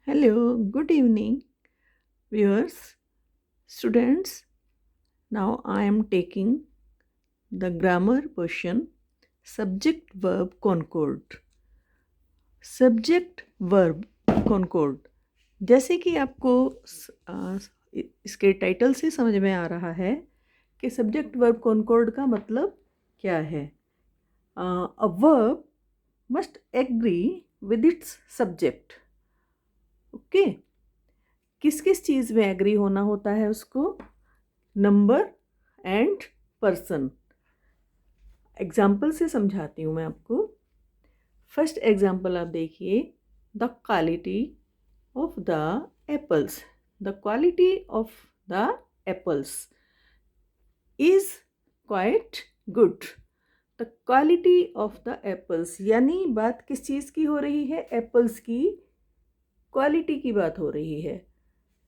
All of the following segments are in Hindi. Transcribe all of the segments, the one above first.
Hello, good evening, viewers, students. Now I am taking the grammar portion subject verb concord. Subject verb Concord, जैसे कि आपको इसके टाइटल से समझ में आ रहा है कि सब्जेक्ट वर्ब कॉन्कोर्ड का मतलब क्या है। A verb must agree with its subject. Okay, किस किस चीज़ में एग्री होना होता है उसको? Number and person. एग्जाम्पल से समझाती हूँ मैं आपको। फर्स्ट एग्जाम्पल आप देखिए, the quality of the apples. The quality of the apples is quite good. The quality of the apples यानी बात किस चीज़ की हो रही है? एप्पल्स की क्वालिटी की बात हो रही है,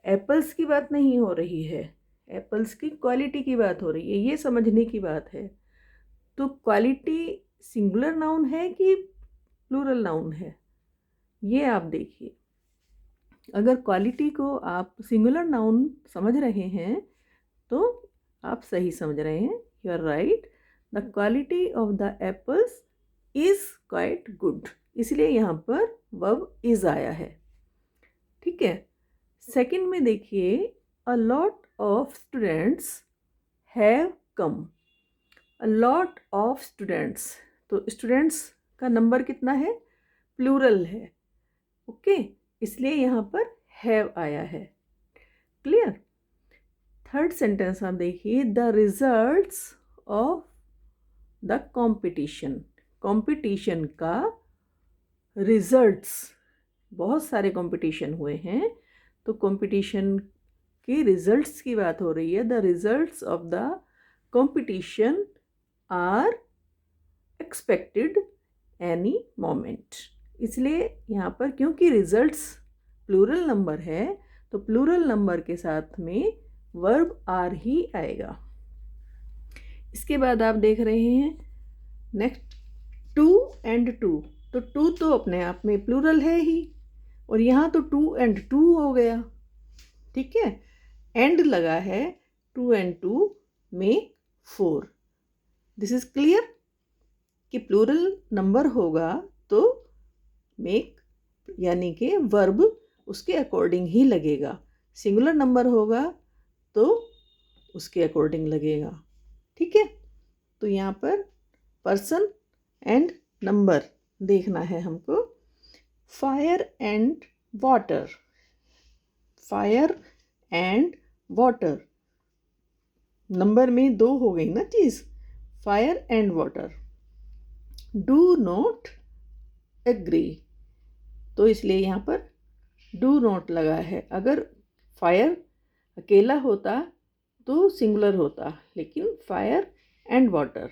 एप्पल्स की बात नहीं हो रही है। एप्पल्स की क्वालिटी की बात हो रही है, ये समझने की बात है। तो क्वालिटी सिंगुलर नाउन है कि प्लूरल नाउन है, ये आप देखिए। अगर क्वालिटी को आप सिंगुलर नाउन समझ रहे हैं तो आप सही समझ रहे हैं, you are right. The quality of the apples is quite good, इसलिए यहाँ पर वर्ब इज आया है। ठीक है। सेकंड में देखिए, a lot of students have come. A lot of students, तो स्टूडेंट्स का नंबर कितना है? प्लूरल है। ओके, इसलिए यहाँ पर हैव आया है। क्लियर। थर्ड सेंटेंस आप देखिए, the results of the competition. Competition का रिजल्ट्स, बहुत सारे कंपटीशन हुए हैं, तो कंपटीशन के रिजल्ट्स की बात हो रही है। The results of the competition are expected any moment. इसलिए यहाँ पर क्योंकि रिजल्ट्स प्लूरल नंबर है तो प्लूरल नंबर के साथ में वर्ब आर ही आएगा। इसके बाद आप देख रहे हैं नेक्स्ट, टू एंड टू। तो टू तो अपने आप में प्लूरल है ही, और यहाँ तो टू एंड टू हो गया। ठीक है, एंड लगा है, two and two make four. This is clear कि प्लूरल नंबर होगा तो मेक यानी कि वर्ब उसके अकॉर्डिंग ही लगेगा, सिंगुलर नंबर होगा तो उसके अकॉर्डिंग लगेगा। ठीक है, तो यहाँ पर पर्सन एंड नंबर देखना है हमको। Fire and water, fire and water, number में दो हो गई ना चीज़, fire and water. Do not agree, तो इसलिए यहाँ पर डू नॉट लगा है। अगर फायर अकेला होता तो सिंगुलर होता, लेकिन फायर एंड वाटर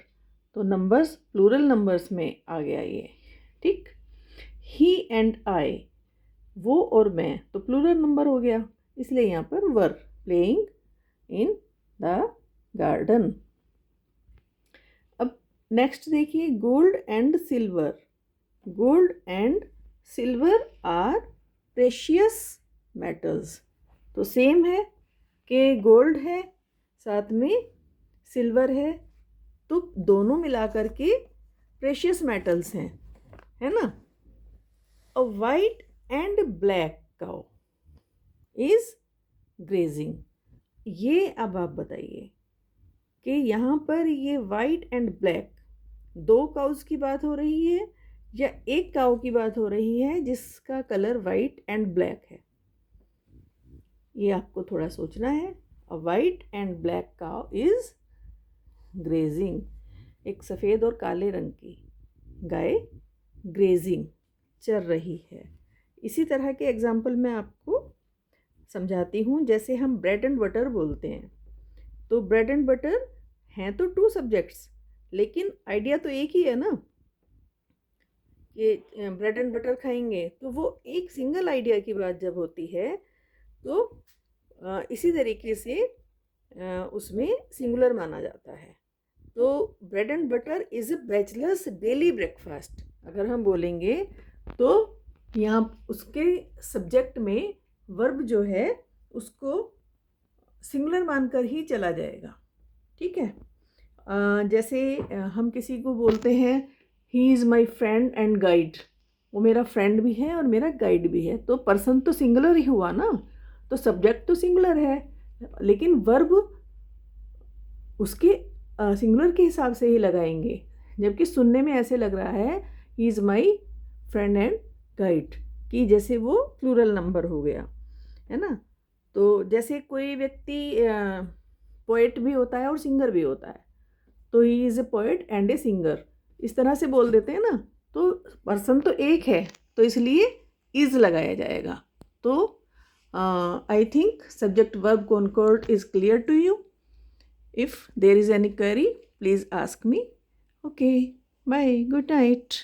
तो नंबर्स प्लूरल नंबर्स में आ गया ये। ठीक। ही एंड आई, वो और मैं, तो प्लूरल नंबर हो गया, इसलिए यहाँ पर were playing in the garden. अब नेक्स्ट देखिए, gold and silver. Gold and silver are precious metals, तो सेम है कि गोल्ड है साथ में सिल्वर है, तो दोनों मिलाकर के प्रेशियस मेटल्स हैं, है ना। अ white and black cow is grazing. ये अब आप बताइए कि यहाँ पर ये वाइट एंड ब्लैक दो काउस की बात हो रही है या एक काउ की बात हो रही है जिसका कलर वाइट एंड ब्लैक है? ये आपको थोड़ा सोचना है। अ white and black cow is grazing, एक सफ़ेद और काले रंग की गाय ग्रेजिंग, चर रही है। इसी तरह के एग्जाम्पल मैं आपको समझाती हूँ। जैसे हम ब्रेड एंड बटर बोलते हैं, तो ब्रेड एंड बटर हैं तो टू सब्जेक्ट्स, लेकिन आइडिया तो एक ही है ना, कि ब्रेड एंड बटर खाएंगे, तो वो एक सिंगल आइडिया की बात जब होती है तो इसी तरीके से उसमें सिंगुलर माना जाता है। तो bread and butter is a bachelors daily breakfast अगर हम बोलेंगे तो यहाँ उसके सब्जेक्ट में वर्ब जो है उसको सिंगुलर मानकर ही चला जाएगा। ठीक है। जैसे हम किसी को बोलते हैं he is my friend and guide, वो मेरा फ्रेंड भी है और मेरा गाइड भी है, तो पर्सन तो सिंगुलर ही हुआ ना, तो सब्जेक्ट तो सिंगुलर है, लेकिन वर्ब उसके सिंगुलर के हिसाब से ही लगाएंगे। जबकि सुनने में ऐसे लग रहा है he is my friend and guide, कि जैसे वो प्लूरल नंबर हो गया, है ना। तो जैसे कोई व्यक्ति पोएट भी होता है और सिंगर भी होता है, तो he is a poet and a singer, इस तरह से बोल देते हैं ना, तो पर्सन तो एक है, तो इसलिए इज़ लगाया जाएगा। तो I think subject verb concord is clear to you. If there is any query, please ask me. Okay, bye, good night.